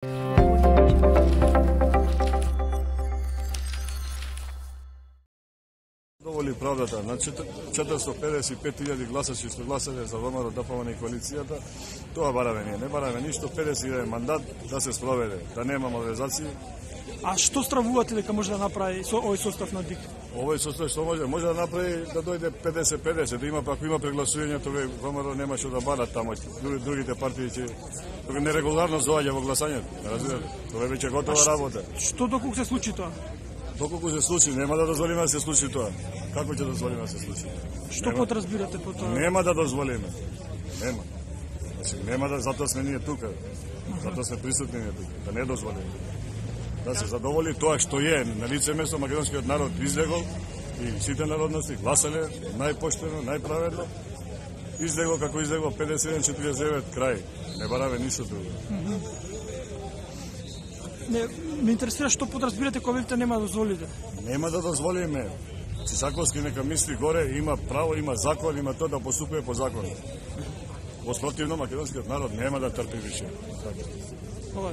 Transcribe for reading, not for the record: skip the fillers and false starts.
Доволи правдата на 455.000 гласачи што гласале за ВМРО, ДПМН и коалицијата. Тоа бараме ние. Не бараме ништо, 50 мандат да се спроведе, да нема малверзации. А што стравувате дека може да направи со овој состав на ДИК? Овој состав што може да направи да дојде 50-50, да има, ако има прегласување, тоа ВМРО нема што да барат таму. Другите партии ќе нерегуларно доаѓа во гласањето. Разбирате? Тоа е веќе готова работа. Што доколку се случи тоа? Доколку се случи, нема да дозволиме да се случи тоа. Како ќе дозволиме да се случи? Што подразбирате по тоа? Нема да дозволиме. Нема. Значи, нема да, затоа сме ние тука. Затоа сме присутни ние тука. Да не дозволиме. Да се задоволи тоа што е на лице место македонскиот народ излегол и сите народности гласале најпоштено, најправедно. Излегол како излегол 57-49 крај. Не бараме ништо друго. Ме интересира што подразбирате кога велите нема да дозволите. Нема да дозволиме. Цисаковски нека мисли горе, има право, има закон, има тоа да поступува по закон. Во спротивно македонскиот народ нема да трпи више. Ова.